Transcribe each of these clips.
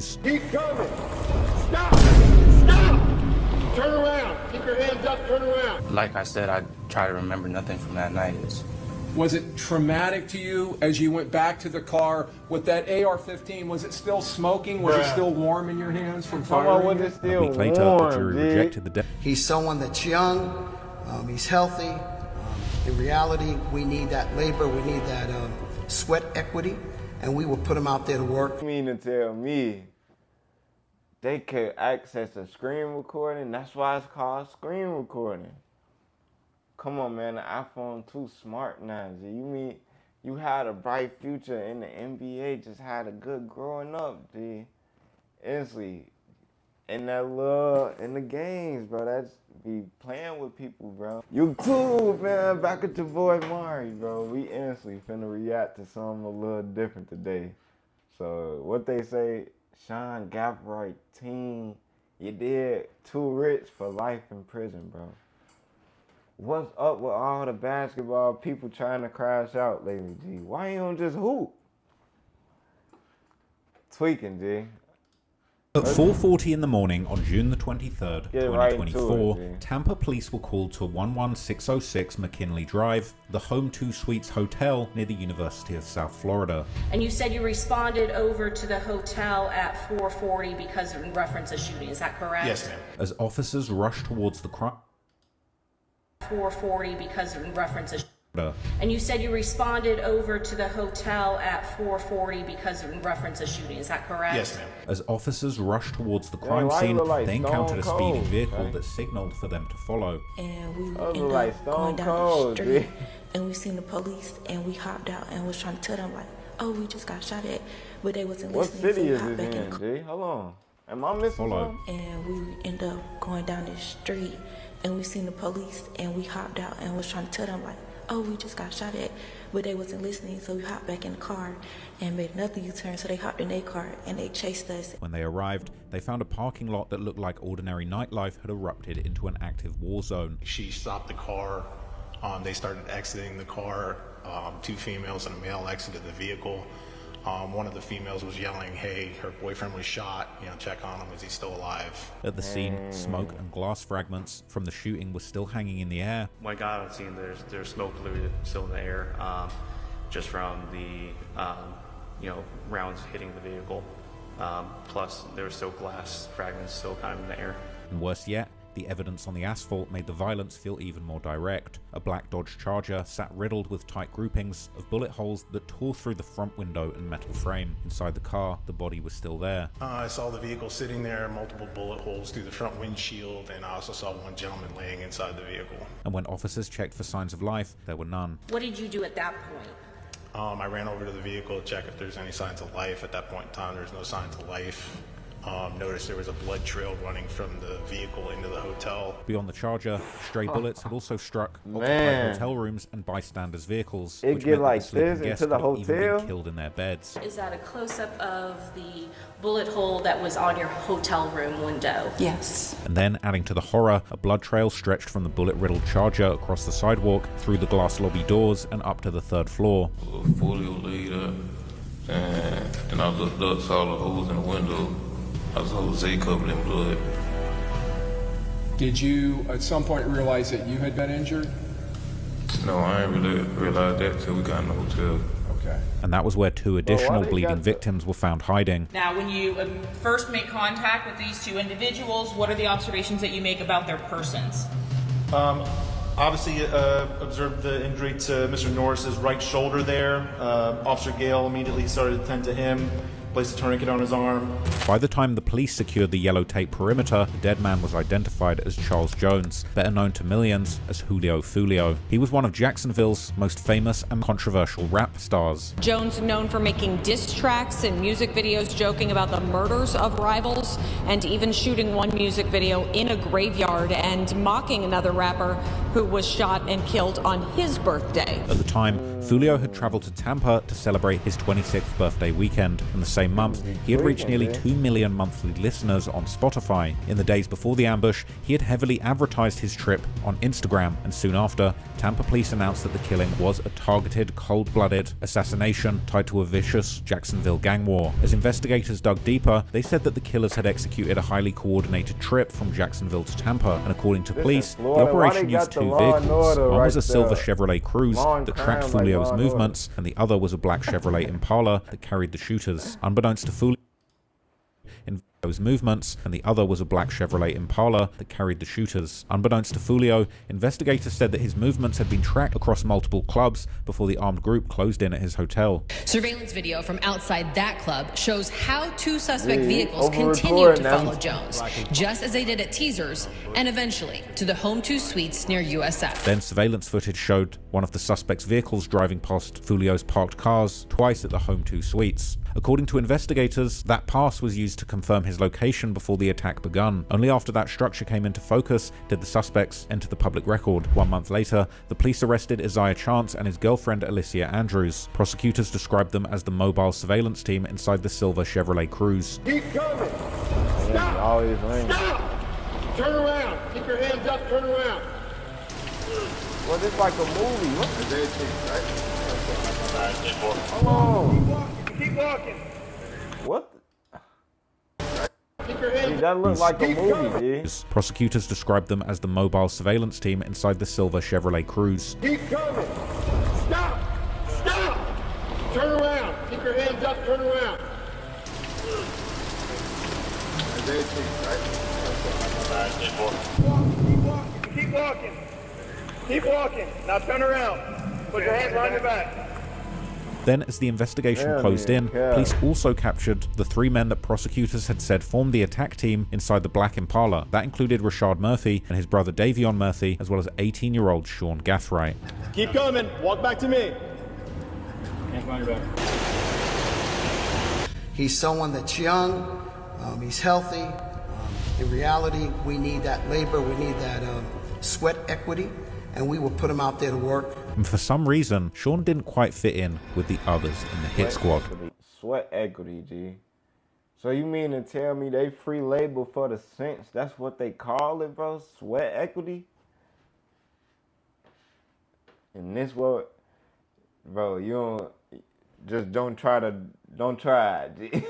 Keep coming. Stop! Stop! Turn around. Keep your hands up. Turn around. Like I said, I try to remember nothing from that night. Was it traumatic to you as you went back to the car with that AR-15? Was it still smoking? Was it still warm in your hands from firing? Was it still A week later, the jury rejected the death. He's someone that's young, he's healthy. In reality, we need that labor, we need that sweat equity, and we will put him out there to work. You mean to tell me they could access a screen recording? That's why it's called screen recording. Come on, man, the iPhone too smart now, G. You mean you had a bright future in the NBA, just had a good growing up, G. Instantly. In the games, bro. That's be playing with people, bro. YouTube, man, back at your boy Mari, bro. We instantly finna react to something a little different today. So what they say, Sean Gathright, teen, you did too rich for life in prison, bro. What's up with all the basketball people trying to crash out lately, G? Why you don't just hoop? Tweaking, G. At 4:40 in the morning on June the 23rd, 2024, Tampa police were called to 11606 McKinley Drive, the Home 2 Suites Hotel near the University of South Florida. And you said you responded over to the hotel at 4:40 because in reference to shooting, is that correct? Yes, ma'am. As officers rushed towards the crime. 4:40 because in reference to and you said you responded over to the hotel at 4:40 because in reference to shooting, is that correct? Yes, ma'am. As officers rushed towards the crime scene, they encountered a speeding vehicle that signaled for them to follow. And we ended up going down the street, and we seen the police, and we hopped out and was trying to tell them like, oh, we just got shot at, but they wasn't listening. What city is this in, G? Hold on. Am I missing something? And we ended up going down the street, and we seen the police, and we hopped out and was trying to tell them like, oh, we just got shot at, but they wasn't listening, so we hopped back in the car and made another U-turn, so they hopped in their car and they chased us. When they arrived, they found a parking lot that looked like ordinary nightlife had erupted into an active war zone. She stopped the car. They started exiting the car. Two females and a male exited the vehicle. One of the females was yelling, hey, her boyfriend was shot, check on him, is he still alive? At the scene, smoke and glass fragments from the shooting were still hanging in the air. When I got on the scene, there's smoke literally still in the air, just from the rounds hitting the vehicle. Plus, there were still glass fragments still kind of in the air. And worse yet, the evidence on the asphalt made the violence feel even more direct. A black Dodge Charger sat riddled with tight groupings of bullet holes that tore through the front window and metal frame. Inside the car, the body was still there. I saw the vehicle sitting there, multiple bullet holes through the front windshield, and I also saw one gentleman laying inside the vehicle. And when officers checked for signs of life, there were none. What did you do at that point? I ran over to the vehicle to check if there's any signs of life. At that point in time, there's no signs of life. Noticed there was a blood trail running from the vehicle into the hotel. Beyond the Charger, stray bullets had also struck occupied hotel rooms and bystanders' vehicles, which meant that the sleeping guests could have even been killed in their beds. Is that a close-up of the bullet hole that was on your hotel room window? Yes. And then, adding to the horror, a blood trail stretched from the bullet-riddled Charger across the sidewalk, through the glass lobby doors, and up to the third floor. Fully laid up, and I looked up, saw the holes in the window. I was Jose covered in blood. Did you at some point realize that you had been injured? No, I didn't really realize that until we got in the hotel. Okay. And that was where two additional bleeding victims were found hiding. Now, when you first make contact with these two individuals, what are the observations that you make about their persons? Obviously, observed the injury to Mr. Norris's right shoulder there. Officer Gale immediately started to tend to him. Placed a tourniquet on his arm. By the time the police secured the yellow tape perimeter, the dead man was identified as Charles Jones, better known to millions as Julio Fulio. He was one of Jacksonville's most famous and controversial rap stars. Jones, known for making diss tracks and music videos joking about the murders of rivals, and even shooting one music video in a graveyard and mocking another rapper who was shot and killed on his birthday. At the time, Fulio had traveled to Tampa to celebrate his 26th birthday weekend, and the same month, he had reached nearly 2 million monthly listeners on Spotify. In the days before the ambush, he had heavily advertised his trip on Instagram, and soon after, Tampa police announced that the killing was a targeted, cold-blooded assassination tied to a vicious Jacksonville gang war. As investigators dug deeper, they said that the killers had executed a highly coordinated trip from Jacksonville to Tampa, and according to police, the operation used two vehicles. One was a silver Chevrolet Cruze that tracked Fulio's movements, and the other was a black Chevrolet Impala that carried the shooters. Unbeknownst to Fulio, investigators said that his movements had been tracked across multiple clubs before the armed group closed in at his hotel. Surveillance video from outside that club shows how two suspect vehicles continued to follow Jones, just as they did at Teasers, and eventually to the Home 2 Suites near USF. Then surveillance footage showed one of the suspects' vehicles driving past Fulio's parked cars twice at the Home 2 Suites. According to investigators, that pass was used to confirm his location before the attack begun. Only after that structure came into focus did the suspects enter the public record. 1 month later, the police arrested Isaiah Chance and his girlfriend Alicia Andrews. Prosecutors described them as the mobile surveillance team inside the silver Chevrolet Cruze. Keep coming. Stop. Stop. Turn around. Keep your hands up. Turn around. Well, it's like a movie. What's the dead thing, right? Hold on. Keep walking. What? Keep your hands Dude, that looks like a movie, dude. Prosecutors described them as the mobile surveillance team inside the silver Chevrolet Cruze. Keep coming. Stop. Stop. Turn around. Keep your hands up. Turn around. Dead thing, right? Keep walking. Keep walking. Keep walking. Now turn around. Put your hands behind your back. Then, as the investigation closed in, police also captured the 3 men that prosecutors had said formed the attack team inside the black Impala. That included Rashad Murphy and his brother Davion Murphy, as well as 18-year-old Sean Gathright. Keep coming. Walk back to me. Hands behind your back. He's someone that's young. He's healthy. In reality, we need that labor. We need that sweat equity. And we will put him out there to work. And for some reason, Sean didn't quite fit in with the others in the hit squad. Sweat equity, G. So you mean to tell me they free labor for the Saints? That's what they call it, bro? Sweat equity? And this what, bro, you don't try it, G.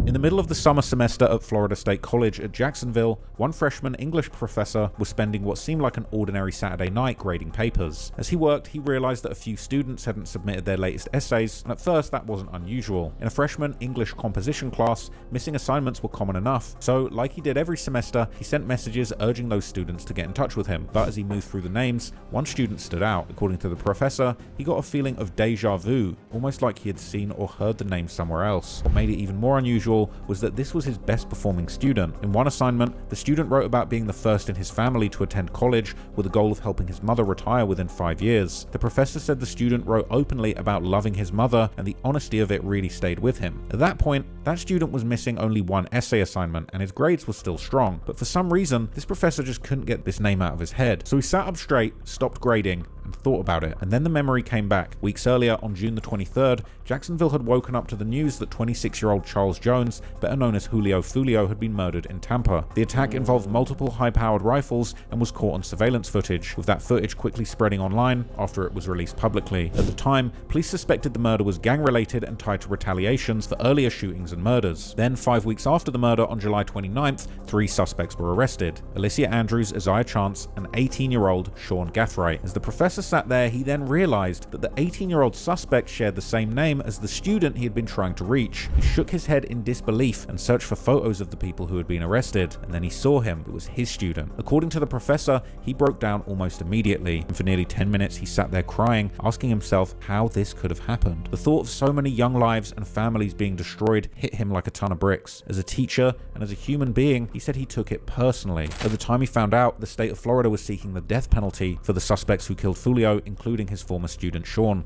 In the middle of the summer semester at Florida State College at Jacksonville, one freshman English professor was spending what seemed like an ordinary Saturday night grading papers. As he worked, he realized that a few students hadn't submitted their latest essays, and at first that wasn't unusual. In a freshman English composition class, missing assignments were common enough, so like he did every semester, he sent messages urging those students to get in touch with him. But as he moved through the names, one student stood out. According to the professor, he got a feeling of deja vu, almost like he had seen or heard the name somewhere else. What made it even more unusual was that this was his best performing student. In one assignment, the student wrote about being the first in his family to attend college with the goal of helping his mother retire within 5 years. The professor said the student wrote openly about loving his mother, and the honesty of it really stayed with him. At that point, that student was missing only one essay assignment, and his grades were still strong. But for some reason, this professor just couldn't get this name out of his head. So he sat up straight, stopped grading, and thought about it. And then the memory came back. Weeks earlier, on June the 23rd, Jacksonville had woken up to the news that 26-year-old Charles Jones, better known as Julio Fulio, had been murdered in Tampa. The attack involved multiple high-powered rifles and was caught on surveillance footage, with that footage quickly spreading online after it was released publicly. At the time, police suspected the murder was gang-related and tied to retaliations for earlier shootings and murders. Then, 5 weeks after the murder on July 29th, 3 suspects were arrested: Alicia Andrews, Isaiah Chance, and 18-year-old Sean Gathright. As the professor sat there, he then realized that the 18-year-old suspect shared the same name as the student he had been trying to reach. He shook his head in disbelief and searched for photos of the people who had been arrested, and then he saw him. It was his student. According to the professor, he broke down almost immediately, and for nearly 10 minutes he sat there crying, asking himself how this could have happened. The thought of so many young lives and families being destroyed hit him like a ton of bricks. As a teacher and as a human being, he said he took it personally. At the time he found out, the state of Florida was seeking the death penalty for the suspects who killed Fulio, including his former student Sean.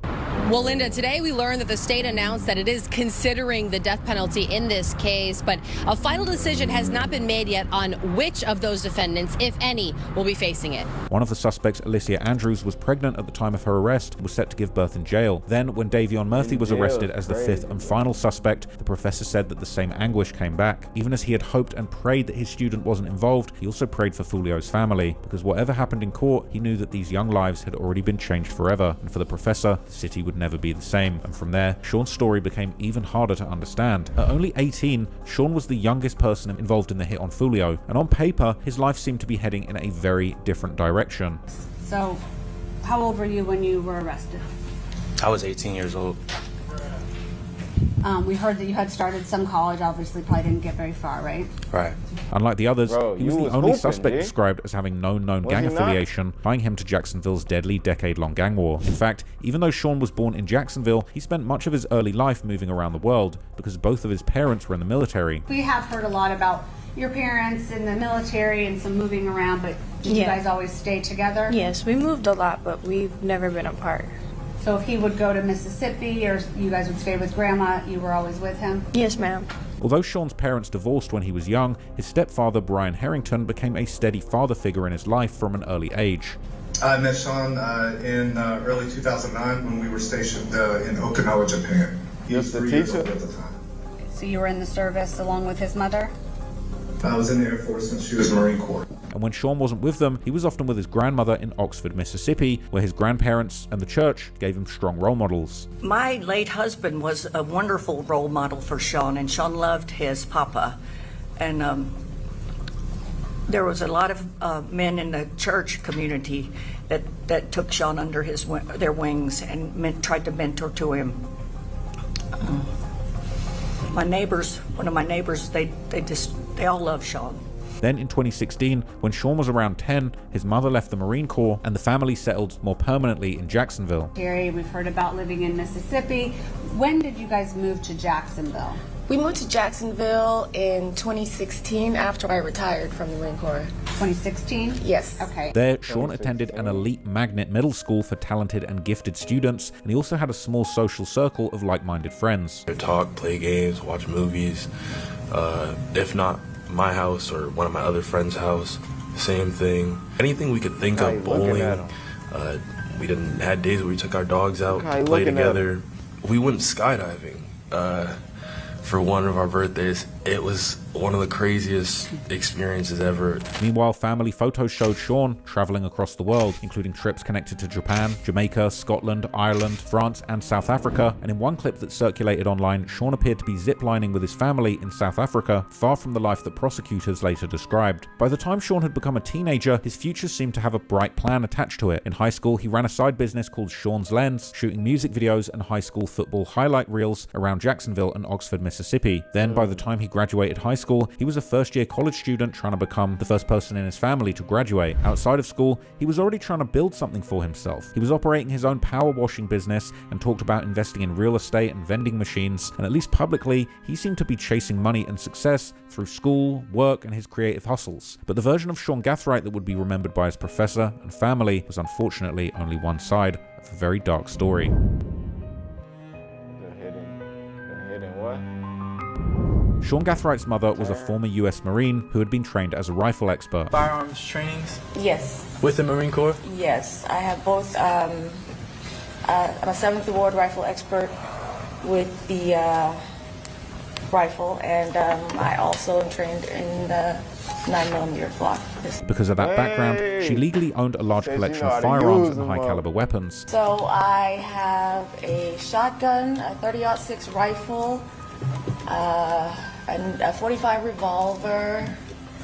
Well, Linda, today we learned that the state announced that it is considering the death penalty in this case, but a final decision has not been made yet on which of those defendants, if any, will be facing it. One of the suspects, Alicia Andrews, was pregnant at the time of her arrest and was set to give birth in jail. Then, when Davion Murphy was arrested as the fifth and final suspect, the professor said that the same anguish came back. Even as he had hoped and prayed that his student wasn't involved, he also prayed for Fulio's family, because whatever happened in court, he knew that these young lives had already been changed forever, and for the professor, the city would never be the same. And from there, Sean's story became even harder to understand. At only 18, Sean was the youngest person involved in the hit on Fulio, and on paper, his life seemed to be heading in a very different direction. So, how old were you when you were arrested? I was 18 years old. We heard that you had started some college, obviously probably didn't get very far, right? Right. Unlike the others, he was the only suspect dude. described as having no known gang affiliation, tying him to Jacksonville's deadly decade-long gang war. In fact, even though Sean was born in Jacksonville, he spent much of his early life moving around the world because both of his parents were in the military. We have heard a lot about your parents in the military and some moving around, but did you guys always stay together? Yes, we moved a lot, but we've never been apart. So if he would go to Mississippi or you guys would stay with Grandma, you were always with him? Yes, ma'am. Although Sean's parents divorced when he was young, his stepfather, Brian Harrington, became a steady father figure in his life from an early age. I met Sean in early 2009 when we were stationed in Okinawa, Japan. He was 3 years old at the time. So you were in the service along with his mother? I was in the Air Force and she was Marine Corps. And when Sean wasn't with them, he was often with his grandmother in Oxford, Mississippi, where his grandparents and the church gave him strong role models. My late husband was a wonderful role model for Sean, and Sean loved his papa. And there was a lot of men in the church community that took Sean under their wings and tried to mentor to him. One of my neighbors, they all love Sean. Then in 2016, when Sean was around 10, his mother left the Marine Corps and the family settled more permanently in Jacksonville. Gary, we've heard about living in Mississippi. When did you guys move to Jacksonville? We moved to Jacksonville in 2016 after I retired from the Marine Corps. 2016? Yes. Okay. There, Sean attended an elite magnet middle school for talented and gifted students, and he also had a small social circle of like-minded friends. Talk, play games, watch movies. If not my house or one of my other friends' house, same thing. Anything we could think of, bowling. We had days where we took our dogs out, play together. We went skydiving for one of our birthdays. It was one of the craziest experiences ever. Meanwhile, family photos showed Sean traveling across the world, including trips connected to Japan, Jamaica, Scotland, Ireland, France, and South Africa. And in one clip that circulated online, Sean appeared to be ziplining with his family in South Africa, far from the life that prosecutors later described. By the time Sean had become a teenager, his future seemed to have a bright plan attached to it. In high school, he ran a side business called Sean's Lens, shooting music videos and high school football highlight reels around Jacksonville and Oxford, Mississippi. Then, by the time he graduated high school, he was a first-year college student trying to become the first person in his family to graduate. Outside of school, he was already trying to build something for himself. He was operating his own power washing business and talked about investing in real estate and vending machines, and at least publicly, he seemed to be chasing money and success through school, work, and his creative hustles. But the version of Sean Gathright that would be remembered by his professor and family was unfortunately only one side of a very dark story. Sean Gathright's mother was a former US Marine who had been trained as a rifle expert. Firearms trainings? Yes. With the Marine Corps? Yes, I have both. I'm a 7th Award rifle expert with the rifle, and I also am trained in the 9mm Glock. Because of that background, she legally owned a large collection of firearms and high-caliber weapons. So I have a shotgun, a 30-06 rifle, and a 45 revolver.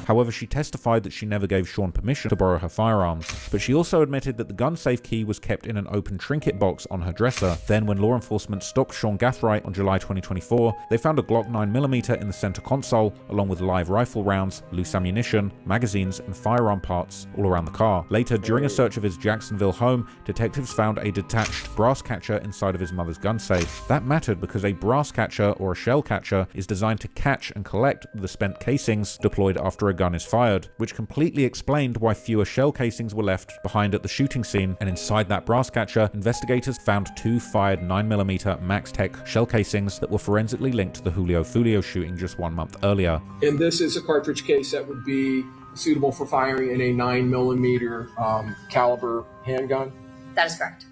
However, she testified that she never gave Sean permission to borrow her firearms, but she also admitted that the gun safe key was kept in an open trinket box on her dresser. Then, when law enforcement stopped Sean Gathright on July 2024, they found a Glock 9mm in the center console, along with live rifle rounds, loose ammunition, magazines, and firearm parts all around the car. Later, during a search of his Jacksonville home, detectives found a detached brass catcher inside of his mother's gun safe. That mattered because a brass catcher or a shell catcher is designed to catch and collect the spent casings deployed after a gun is fired, which completely explained why fewer shell casings were left behind at the shooting scene, and inside that brass catcher, investigators found 2 fired 9mm Max Tech shell casings that were forensically linked to the Julio Fulio shooting just 1 month earlier. And this is a cartridge case that would be suitable for firing in a 9mm caliber handgun? That is correct.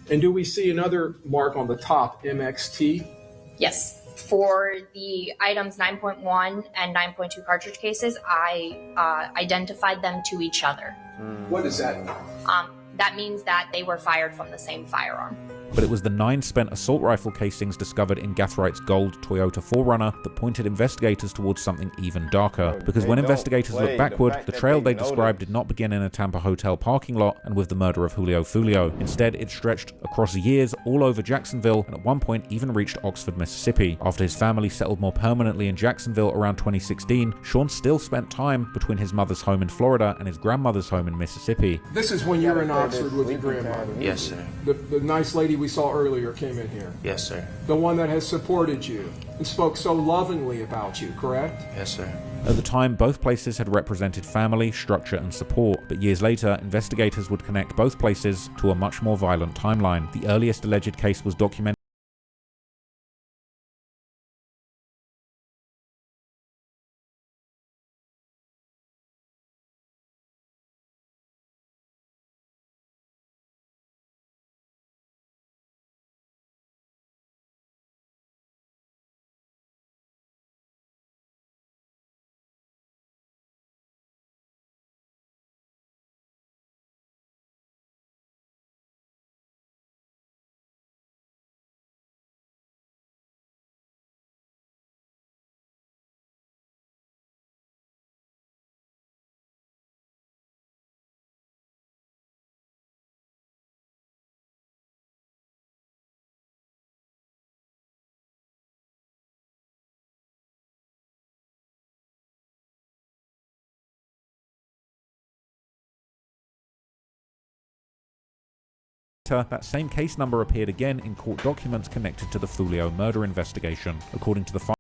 And do we see another mark on the top, MXT? Yes. For the items 9.1 and 9.2 cartridge cases, I identified them to each other. What does that mean? That means that they were fired from the same firearm. But it was the 9 spent assault rifle casings discovered in Gathright's gold Toyota 4Runner that pointed investigators towards something even darker. Because when investigators looked backward, the trail they described did not begin in a Tampa hotel parking lot and with the murder of Julio Fulio. Instead, it stretched across years all over Jacksonville and at one point even reached Oxford, Mississippi. After his family settled more permanently in Jacksonville around 2016, Sean still spent time between his mother's home in Florida and his grandmother's home in Mississippi. This is when you were in Oxford with your grandmother. Yes, sir. The nice lady we saw earlier came in here. Yes, sir. The one that has supported you and spoke so lovingly about you, correct? Yes, sir. At the time, both places had represented family, structure, and support, but years later, investigators would connect both places to a much more violent timeline. The earliest alleged case was documented that same case number appeared again in court documents connected to the Fulio murder investigation. According to the for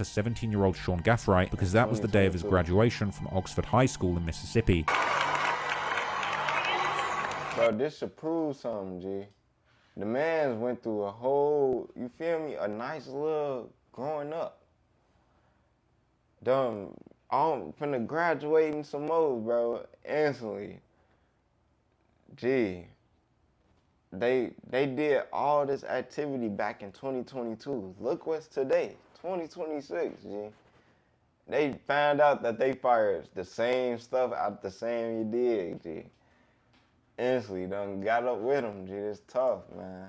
17-year-old Sean Gathright because that was the day of his graduation from Oxford High School in Mississippi. Bro, this should prove something, G. The man's went through a whole, you feel me, a nice little growing up. Dumb, I'm finna graduating some more, bro, instantly. Gee, they did all this activity back in 2022. Look what's today, 2026, G. They found out that they fired the same stuff out the same you did, G. Instantly done got up with them, G. It's tough, man.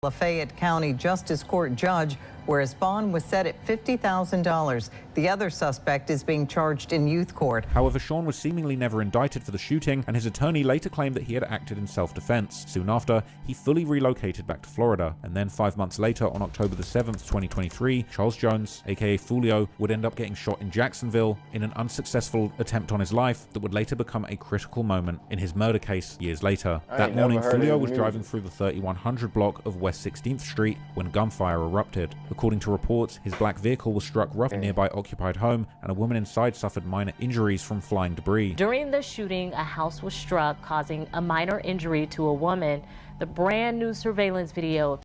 Lafayette County Justice Court judge where his bond was set at $50,000. The other suspect is being charged in youth court. However, Sean was seemingly never indicted for the shooting, and his attorney later claimed that he had acted in self-defense. Soon after, he fully relocated back to Florida, and then 5 months later, on October the 7th, 2023, Charles Jones, aka Fulio, would end up getting shot in Jacksonville in an unsuccessful attempt on his life that would later become a critical moment in his murder case years later. That morning, Fulio was driving through the 3100 block of West 16th Street when gunfire erupted. According to reports, his black vehicle was struck roughly nearby occupied home, and a woman inside suffered minor injuries from flying debris. During the shooting, a house was struck, causing a minor injury to a woman. The brand new surveillance video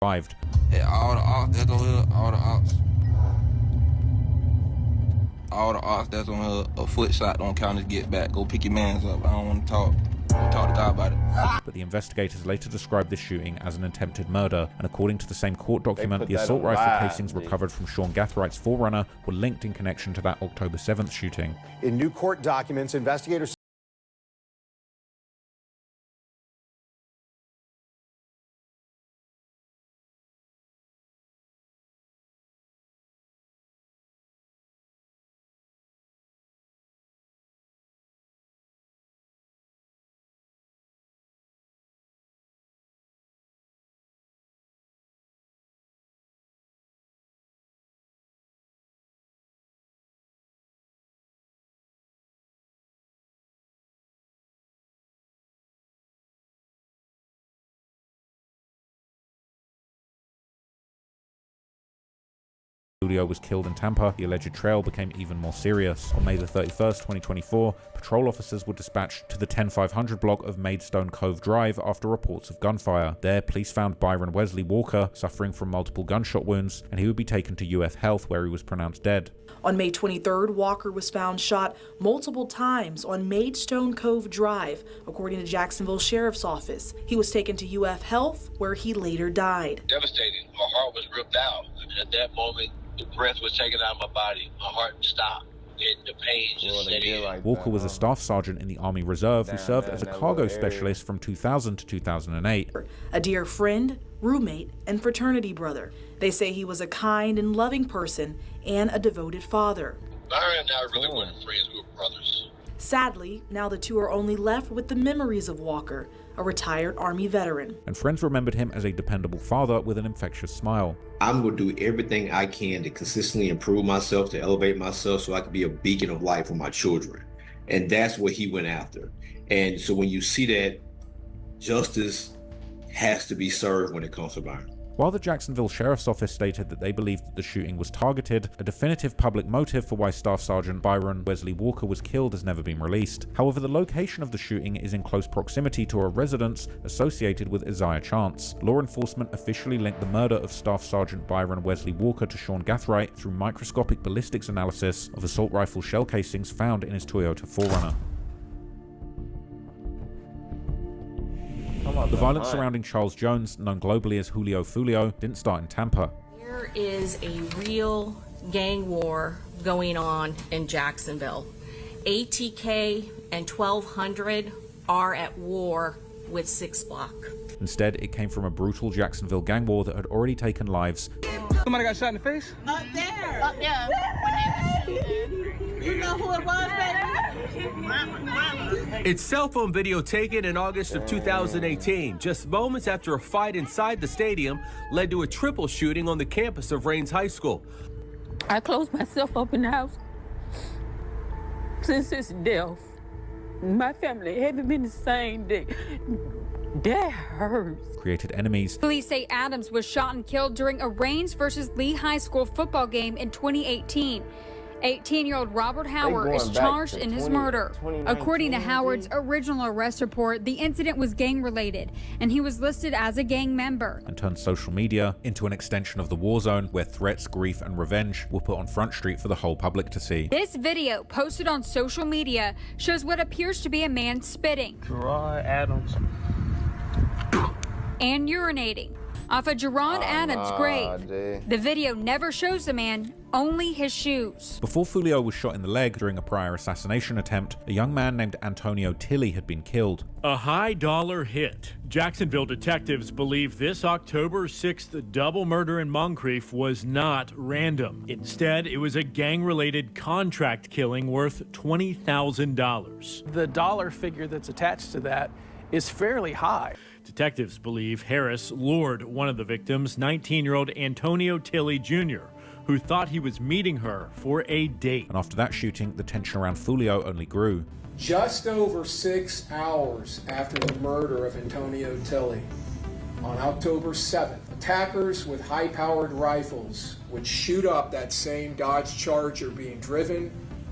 survived. Hey, all the ops that's on here, all the ops that's on here, a foot shot don't count as get back. Go pick your mans up. I don't want to talk. Go talk to God about it. But the investigators later described this shooting as an attempted murder, and according to the same court document, the assault rifle casings recovered from Sean Gathright's Forerunner were linked in connection to that October 7th shooting. In new court documents, investigators Fulio was killed in Tampa. The alleged trail became even more serious. On May the 31st, 2024, patrol officers were dispatched to the 10500 block of Maidstone Cove Drive after reports of gunfire. There, police found Byron Wesley Walker suffering from multiple gunshot wounds, and he would be taken to UF Health, where he was pronounced dead. On May 23rd, Walker was found shot multiple times on Maidstone Cove Drive, according to Jacksonville Sheriff's Office. He was taken to UF Health, where he later died. Devastating. My heart was ripped out. I mean, at that moment, the breath was taken out of my body. My heart stopped. And the pain just set in. Walker was a staff sergeant in the Army Reserve who served as a cargo specialist from 2000 to 2008. A dear friend, roommate, and fraternity brother. They say he was a kind and loving person and a devoted father. Byron and I really weren't friends, we were brothers. Sadly, now the two are only left with the memories of Walker, a retired Army veteran. And friends remembered him as a dependable father with an infectious smile. I'm going to do everything I can to consistently improve myself, to elevate myself so I can be a beacon of light for my children. And that's what he went after. And so when you see that, justice has to be served when it comes to Byron. While the Jacksonville Sheriff's Office stated that they believed that the shooting was targeted, a definitive public motive for why Staff Sergeant Byron Wesley Walker was killed has never been released. However, the location of the shooting is in close proximity to a residence associated with Isaiah Chance. Law enforcement officially linked the murder of Staff Sergeant Byron Wesley Walker to Sean Gathright through microscopic ballistics analysis of assault rifle shell casings found in his Toyota 4Runner. The violence surrounding Charles Jones, known globally as Julio Fulio, didn't start in Tampa. There is a real gang war going on in Jacksonville. ATK and 1200 are at war with 6 Block. Instead, it came from a brutal Jacksonville gang war that had already taken lives. Somebody got shot in the face? Up there. Up there. When they were shooting. You know who it was, baby? It's cell phone video taken in August of 2018, just moments after a fight inside the stadium led to a triple shooting on the campus of Rains High School. I closed myself up in the house since his death. My family haven't been the same day. That hurts. Created enemies. Police say Adams was shot and killed during a Rains versus Lee High School football game in 2018. 18-year-old Robert Howard is charged in his murder. According to Howard's original arrest report, the incident was gang-related, and he was listed as a gang member. And turned social media into an extension of the war zone where threats, grief, and revenge were put on Front Street for the whole public to see. This video, posted on social media, shows what appears to be a man spitting Gerard Adams and urinating off of Gerard Adams' grave. The video never shows the man, only his shoes. Before Fulio was shot in the leg during a prior assassination attempt, a young man named Antonio Tilly had been killed. A high-dollar hit. Jacksonville detectives believe this October 6th double murder in Moncrief was not random. Instead, it was a gang-related contract killing worth $20,000. The dollar figure that's attached to that is fairly high. Detectives believe Harris lured one of the victims, 19-year-old Antonio Tilly Jr., who thought he was meeting her for a date. And after that shooting, the tension around Fulio only grew. Just over 6 hours after the murder of Antonio Tilly, on October 7th, attackers with high-powered rifles would shoot up that same Dodge Charger being driven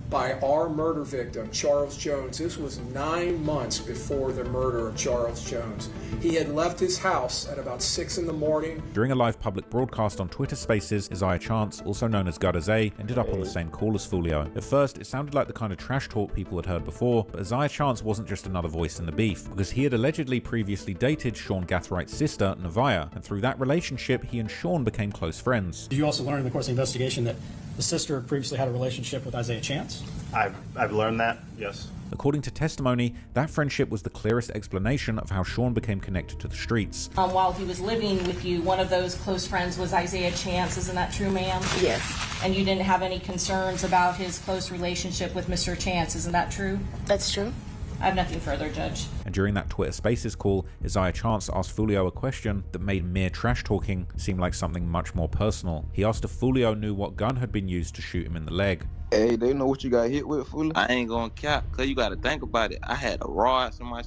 by our murder victim, Charles Jones. This was 9 months before the murder of Charles Jones. He had left his house at about 6 in the morning. During a live public broadcast on Twitter Spaces, Isaiah Chance, also known as Gadaze, ended up on the same call as Fulio. At first, it sounded like the kind of trash talk people had heard before, but Isaiah Chance wasn't just another voice in the beef, because he had allegedly previously dated Sean Gathright's sister, Nevaeh, and through that relationship, he and Sean became close friends. Did you also learn in the course of the investigation that the sister previously had a relationship with Isaiah Chance? I've learned that, yes. According to testimony, that friendship was the clearest explanation of how Sean became connected to the streets. While he was living with you, one of those close friends was Isaiah Chance. Isn't that true, ma'am? Yes. And you didn't have any concerns about his close relationship with Mr. Chance. Isn't that true? That's true. I have nothing further, Judge. And during that Twitter Spaces call, Isaiah Chance asked Fulio a question that made mere trash talking seem like something much more personal. He asked if Fulio knew what gun had been used to shoot him in the leg. Hey, they know what you got hit with, Fulio? I ain't gonna cap, cause you gotta think about it. I had a rod in my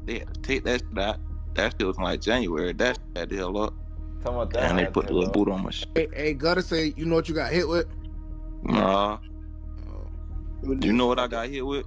they had to take that shit out. That shit was in like January. That shit had the hell up. And they put the little boot on my shit. Hey, gotta say, you know what you got hit with? Nah. You know what I got hit with?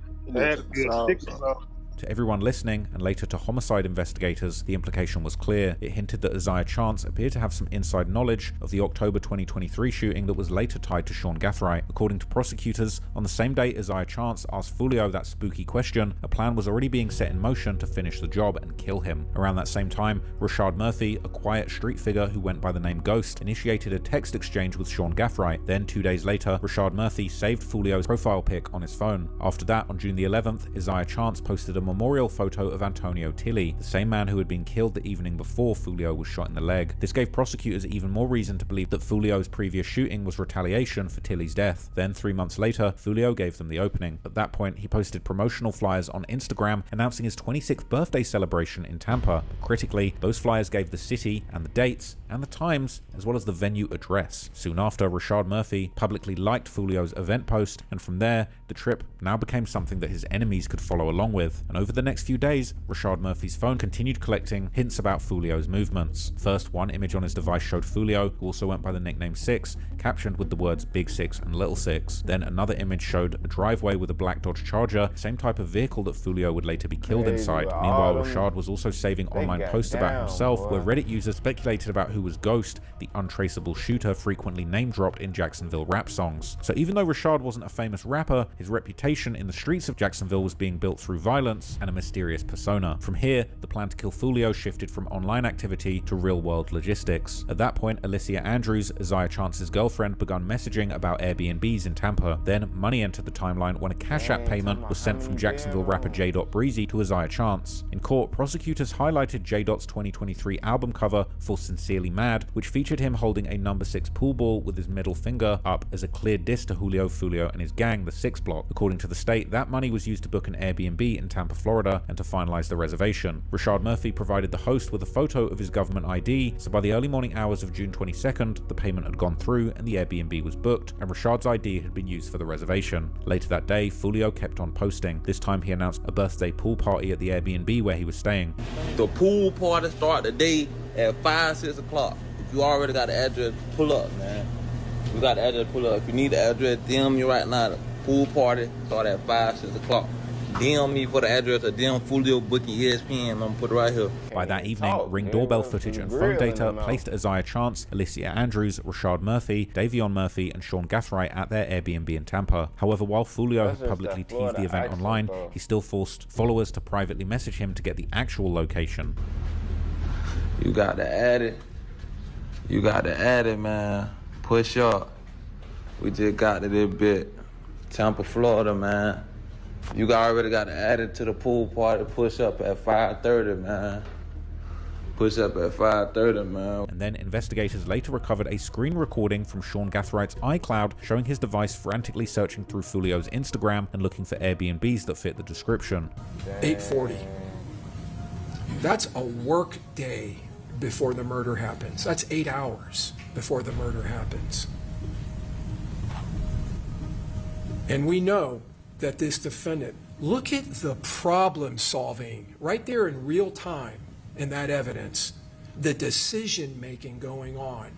To everyone listening, and later to homicide investigators, the implication was clear. It hinted that Isaiah Chance appeared to have some inside knowledge of the October 2023 shooting that was later tied to Sean Gathright. According to prosecutors, on the same day Isaiah Chance asked Fulio that spooky question, a plan was already being set in motion to finish the job and kill him. Around that same time, Rashad Murphy, a quiet street figure who went by the name Ghost, initiated a text exchange with Sean Gathright. Then 2 days later, Rashad Murphy saved Fulio's profile pic on his phone. After that, on June the 11th, Isaiah Chance posted a memorial photo of Antonio Tilly, the same man who had been killed the evening before Fulio was shot in the leg. This gave prosecutors even more reason to believe that Fulio's previous shooting was retaliation for Tilly's death. Then 3 months later, Fulio gave them the opening. At that point, he posted promotional flyers on Instagram announcing his 26th birthday celebration in Tampa. But critically, those flyers gave the city and the dates and the times, as well as the venue address. Soon after, Rashad Murphy publicly liked Fulio's event post, and from there, the trip now became something that his enemies could follow along with. And over the next few days, Rashad Murphy's phone continued collecting hints about Fulio's movements. First, one image on his device showed Fulio, who also went by the nickname Six, captioned with the words Big Six and Little Six. Then another image showed a driveway with a black Dodge Charger, same type of vehicle that Fulio would later be killed inside. Meanwhile, Rashad was also saving online posts about himself, where Reddit users speculated about who was Ghost, the untraceable shooter frequently name-dropped in Jacksonville rap songs. So even though Rashad wasn't a famous rapper, his reputation in the streets of Jacksonville was being built through violence appearance and a mysterious persona. From here, the plan to kill Foolio shifted from online activity to real-world logistics. At that point, Alicia Andrews, Isaiah Chance's girlfriend, began messaging about Airbnbs in Tampa. Then, money entered the timeline when a Cash App payment was sent from Jacksonville rapper J. Breezy to Isaiah Chance. In court, prosecutors highlighted J. 2023 album cover for Sincerely Mad, which featured him holding a number 6 pool ball with his middle finger up as a clear diss to Julio Foolio and his gang, the 6 Block. According to the state, that money was used to book an Airbnb in Tampa, Florida, and to finalize the reservation. Rashad Murphy provided the host with a photo of his government ID, so by the early morning hours of June 22nd, the payment had gone through and the Airbnb was booked, and Rashad's ID had been used for the reservation. Later that day, Foolio kept on posting. This time he announced a birthday pool party at the Airbnb where he was staying. The pool party start the day at 5, 6 o'clock. If you already got the address, pull up, man. You got the address, pull up. If you need the address, DM me right now. The pool party start at 5, 6 o'clock. DM me for the address or DM Foolio booking ESPN. I'm gonna put it right here. By that evening, Ring doorbell footage and phone data placed Isaiah Chance, Alicia Andrews, Rashad Murphy, Davion Murphy, and Sean Gathright at their Airbnb in Tampa. However, while Foolio had publicly teased the event online, he still forced followers to privately message him to get the actual location. You got to add it. You got to add it, man. Push up. We just got to this bit. Tampa, Florida, man. You already got to add it to the pool party. Push up at 5:30, man. Push up at 5:30, man. And then investigators later recovered a screen recording from Sean Gathright's iCloud showing his device frantically searching through Foolio's Instagram and looking for Airbnbs that fit the description. 8:40. That's a work day before the murder happens. That's 8 hours before the murder happens. And we know that this defendant, look at the problem solving right there in real time in that evidence, the decision making going on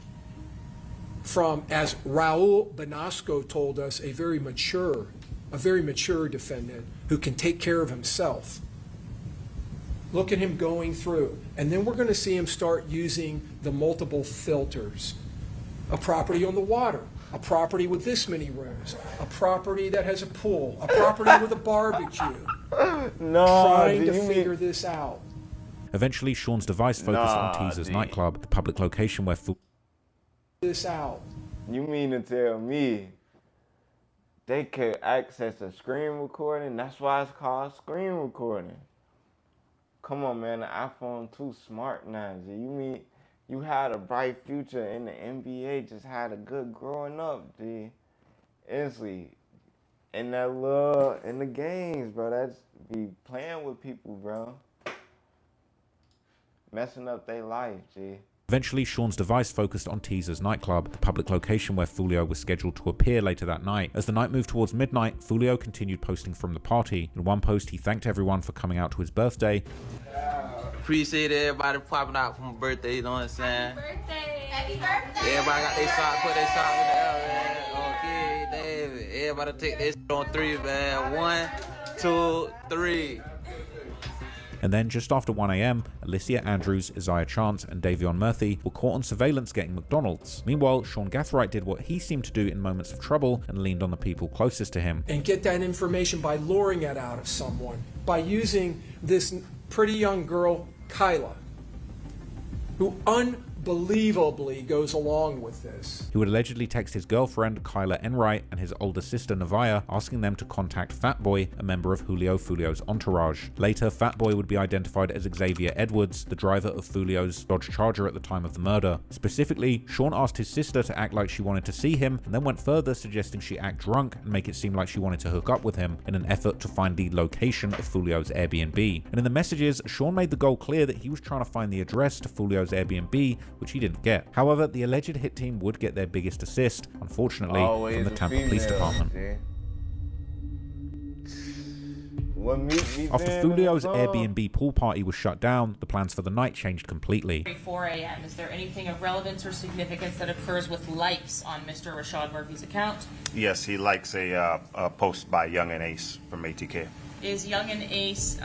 from, as Raul Benasco told us, a very mature defendant who can take care of himself. Look at him going through. And then we're going to see him start using the multiple filters. A property on the water, a property with this many rooms, a property that has a pool, a property with a barbecue. Trying to figure this out. Eventually, Sean's device focused on Teaser's nightclub, the public location where this out. You mean to tell me they could access a screen recording? That's why it's called screen recording. Come on, man, the iPhone too smart now, G. You mean you had a bright future in the NBA, just had a good growing up, G. Instantly. In the games, bro. That's be playing with people, bro. Messing up their life, G. Eventually, Sean's device focused on Teaser's nightclub, the public location where Foolio was scheduled to appear later that night. As the night moved towards midnight, Foolio continued posting from the party. In one post, he thanked everyone for coming out to his birthday. Appreciate everybody popping out for my birthday, you know what I'm saying? Happy birthday! Happy birthday! Everybody got their shot, put their shot in the air, man. Okay, David. Everybody take this on 3, man. 1, 2, 3. And then, just after 1 a.m., Alicia Andrews, Isaiah Chance, and Davion Murphy were caught on surveillance getting McDonald's. Meanwhile, Sean Gathright did what he seemed to do in moments of trouble and leaned on the people closest to him. And get that information by luring it out of someone, by using this pretty young girl, Kyla, who unbelievably goes along with this. He would allegedly text his girlfriend, Kyla Enright, and his older sister, Nevaeh, asking them to contact Fatboy, a member of Julio Foolio's entourage. Later, Fatboy would be identified as Xavier Edwards, the driver of Foolio's Dodge Charger at the time of the murder. Specifically, Sean asked his sister to act like she wanted to see him, and then went further, suggesting she act drunk and make it seem like she wanted to hook up with him in an effort to find the location of Foolio's Airbnb. And in the messages, Sean made the goal clear that he was trying to find the address to Foolio's Airbnb, which he didn't get. However, the alleged hit team would get their biggest assist, unfortunately, from the Tampa Police Department. After Foolio's Airbnb pool party was shut down, the plans for the night changed completely. 4 a.m. Is there anything of relevance or significance that occurs with likes on Mr. Rashad Murphy's account? Yes, he likes a post by Young and Ace from ATK. Is Young and Ace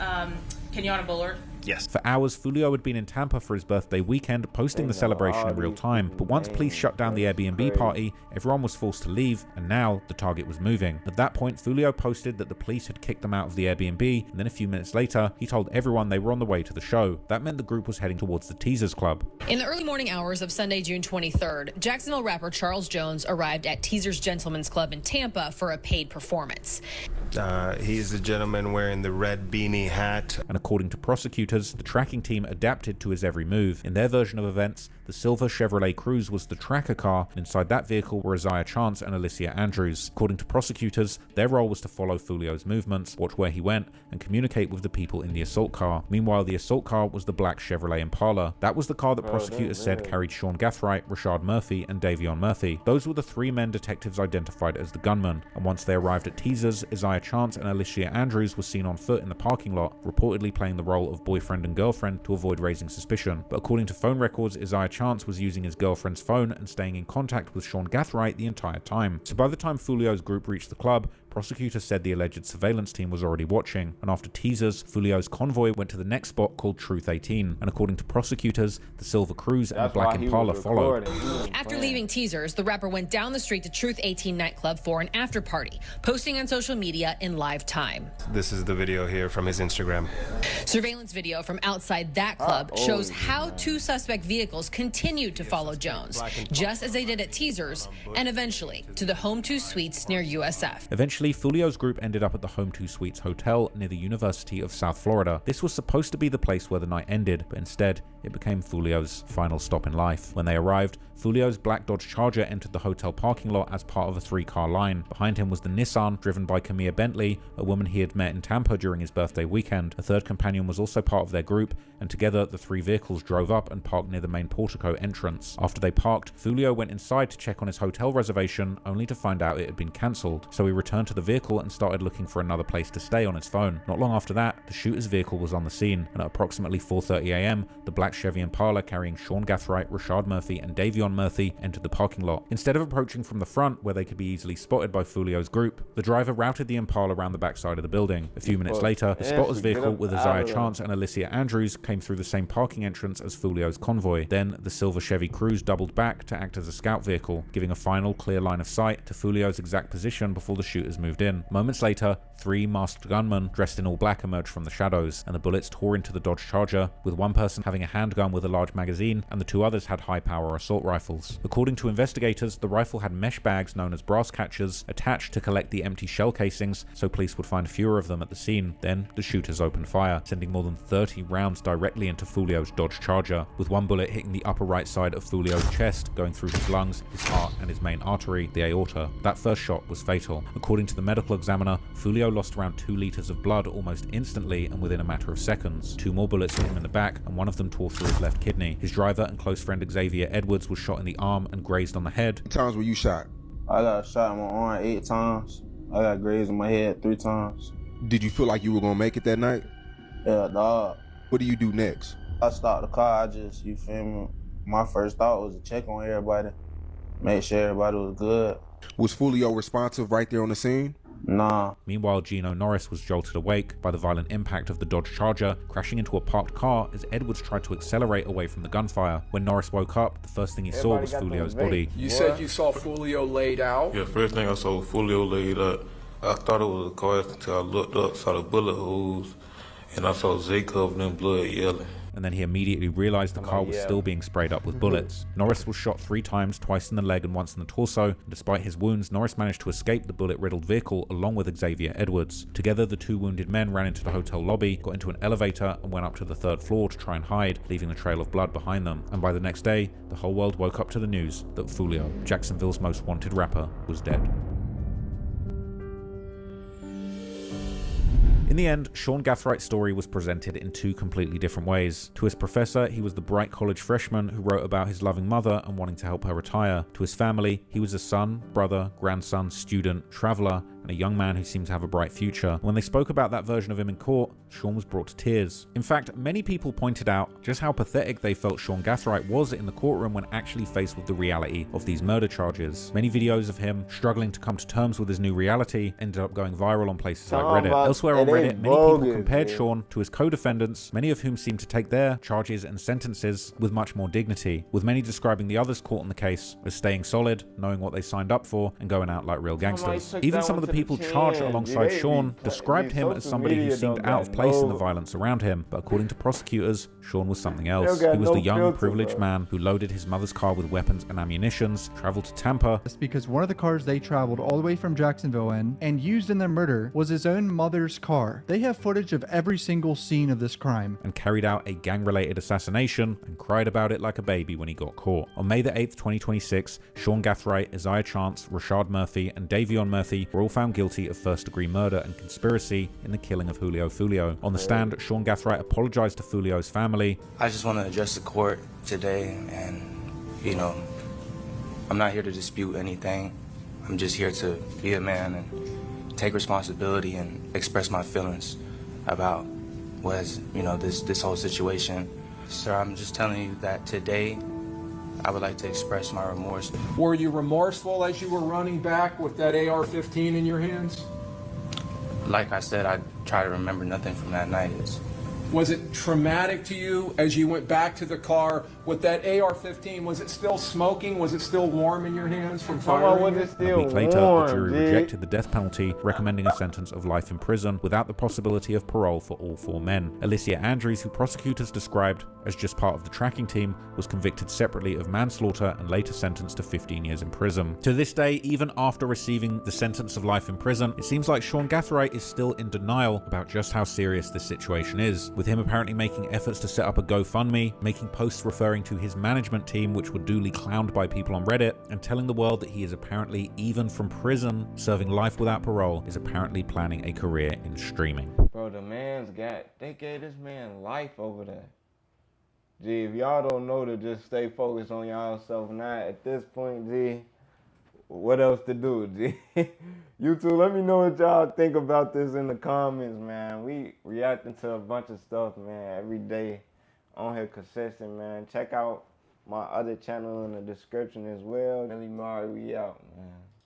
Kenyatta Bullard? Yes. For hours, Fulio had been in Tampa for his birthday weekend, posting the celebration in real time. But once police shut down the Airbnb party, everyone was forced to leave, and now the target was moving. At that point, Fulio posted that the police had kicked them out of the Airbnb, and then a few minutes later, he told everyone they were on the way to the show. That meant the group was heading towards the Teasers Club. In the early morning hours of Sunday, June 23rd, Jacksonville rapper Charles Jones arrived at Teasers Gentlemen's Club in Tampa for a paid performance. He's the gentleman wearing the red beanie hat. And according to prosecutors, the tracking team adapted to his every move. In their version of events, the silver Chevrolet Cruze was the tracker car, and inside that vehicle were Isaiah Chance and Alicia Andrews. According to prosecutors, their role was to follow Fulio's movements, watch where he went, and communicate with the people in the assault car. Meanwhile, the assault car was the black Chevrolet Impala. That was the car that prosecutors said carried Sean Gathright, Rashad Murphy, and Davion Murphy. Those were the three men detectives identified as the gunmen, and once they arrived at Teasers, Isaiah Chance and Alicia Andrews were seen on foot in the parking lot, reportedly playing the role of boyfriend and girlfriend to avoid raising suspicion. But according to phone records, Isaiah Chance was using his girlfriend's phone and staying in contact with Sean Gathright the entire time. So by the time Fulio's group reached the club, prosecutors said the alleged surveillance team was already watching, and after Teasers, Fulio's convoy went to the next spot called Truth 18, and according to prosecutors, the silver Cruze and the black Impala followed. After leaving Teasers, the rapper went down the street to Truth 18 nightclub for an after party, posting on social media in live time. This is the video here from his Instagram. Surveillance video from outside that club shows how two suspect vehicles continued to follow Jones, just as they did at Teasers, and eventually to the Home 2 Suites near USF. Eventually, Fulio's group ended up at the Home 2 Suites Hotel near the University of South Florida. This was supposed to be the place where the night ended, but instead, it became Fulio's final stop in life. When they arrived, Fulio's black Dodge Charger entered the hotel parking lot as part of a 3-car line. Behind him was the Nissan, driven by Camilla Bentley, a woman he had met in Tampa during his birthday weekend. A third companion was also part of their group, and together the three vehicles drove up and parked near the main portico entrance. After they parked, Fulio went inside to check on his hotel reservation, only to find out it had been cancelled. So he returned to the vehicle and started looking for another place to stay on his phone. Not long after that, the shooter's vehicle was on the scene, and at approximately 4:30 a.m., the black Chevy Impala carrying Sean Gathright, Rashad Murphy, and Davion Murphy entered the parking lot. Instead of approaching from the front, where they could be easily spotted by Fulio's group, the driver routed the Impala around the backside of the building. A few minutes later, the spotter's vehicle with Isaiah Chance and Alicia Andrews came through the same parking entrance as Fulio's convoy. Then, the silver Chevy Cruze doubled back to act as a scout vehicle, giving a final clear line of sight to Fulio's exact position before the shooters moved in. Moments later, 3 masked gunmen dressed in all black emerged from the shadows, and the bullets tore into the Dodge Charger, with one person having a handgun with a large magazine, and the 2 others had high-power assault rifles. According to investigators, the rifle had mesh bags known as brass catchers attached to collect the empty shell casings, so police would find fewer of them at the scene. Then, the shooters opened fire, sending more than 30 rounds directly into Fulio's Dodge Charger, with one bullet hitting the upper right side of Fulio's chest, going through his lungs, his heart, and his main artery, the aorta. That first shot was fatal. According to the medical examiner, Fulio lost around 2 liters of blood almost instantly and within a matter of seconds. 2 more bullets hit him in the back, and one of them tore through his left kidney. His driver and close friend Xavier Edwards was shot in the arm and grazed on the head. How many times were you shot? I got shot in my arm 8 times. I got grazed in my head 3 times. Did you feel like you were gonna make it that night? Yeah, dog. What do you do next? I stopped the car. You feel me? My first thought was to check on everybody, make sure everybody was good. Was Fulio responsive right there on the scene? Nah. Meanwhile, Gino Norris was jolted awake by the violent impact of the Dodge Charger crashing into a parked car as Edwards tried to accelerate away from the gunfire. When Norris woke up, the first thing he saw was Fulio's body. You said you saw Fulio laid out? Yeah, first thing I saw Fulio laid out. I thought it was a car until I looked up, saw the bullet holes, and I saw Zay covered in blood yelling. And then he immediately realized the car was still being sprayed up with bullets. Norris was shot 3 times, twice in the leg and once in the torso. And despite his wounds, Norris managed to escape the bullet-riddled vehicle along with Xavier Edwards. Together, the 2 wounded men ran into the hotel lobby, got into an elevator, and went up to the 3rd floor to try and hide, leaving a trail of blood behind them. And by the next day, the whole world woke up to the news that Fulio, Jacksonville's most wanted rapper, was dead. In the end, Sean Gathright's story was presented in 2 completely different ways. To his professor, he was the bright college freshman who wrote about his loving mother and wanting to help her retire. To his family, he was a son, brother, grandson, student, traveler, and a young man who seemed to have a bright future. When they spoke about that version of him in court, Sean was brought to tears. In fact, many people pointed out just how pathetic they felt Sean Gathright was in the courtroom when actually faced with the reality of these murder charges. Many videos of him struggling to come to terms with his new reality ended up going viral on places like Reddit. Elsewhere on Reddit, many people compared Sean to his co-defendants, many of whom seemed to take their charges and sentences with much more dignity, with many describing the others caught in the case as staying solid, knowing what they signed up for, and going out like real gangsters. Even some of the people charged alongside Sean described him as somebody who seemed out of place in the violence around him, but according to prosecutors, Sean was something else. He was the young, privileged man who loaded his mother's car with weapons and ammunitions, traveled to Tampa. That's because one of the cars they traveled all the way from Jacksonville in and used in their murder was his own mother's car. They have footage of every single scene of this crime. And carried out a gang-related assassination and cried about it like a baby when he got caught. On May the 8th, 2026, Sean Gathright, Isaiah Chance, Rashad Murphy, and Davion Murphy were all found guilty of first-degree murder and conspiracy in the killing of Julio Fulio. On the stand, Sean Gathright apologized to Fulio's family. I just want to address the court today, and, you know, I'm not here to dispute anything. I'm just here to be a man and take responsibility and express my feelings about this whole situation. Sir, I'm just telling you that today I would like to express my remorse. Were you remorseful as you were running back with that AR-15 in your hands? Like I said, I try to remember nothing from that night. Was it traumatic to you as you went back to the car with that AR-15? Was it still smoking? Was it still warm in your hands from firing? A week later, the jury rejected the death penalty, recommending a sentence of life in prison without the possibility of parole for all 4 men. Alicia Andrews, who prosecutors described as just part of the tracking team, was convicted separately of manslaughter and later sentenced to 15 years in prison. To this day, even after receiving the sentence of life in prison, it seems like Sean Gathright is still in denial about just how serious this situation is, with him apparently making efforts to set up a GoFundMe, making posts referring to his management team, which were duly clowned by people on Reddit, and telling the world that he is apparently, even from prison, serving life without parole, is apparently planning a career in streaming. Bro, they gave this man life over there. Gee, if y'all don't know to just stay focused on y'all self now, at this point, G, what else to do, G? You two, let me know what y'all think about this in the comments, man. We reacting to a bunch of stuff, man, every day on here consistent, man. Check out my other channel in the description as well. Milli, we out, man.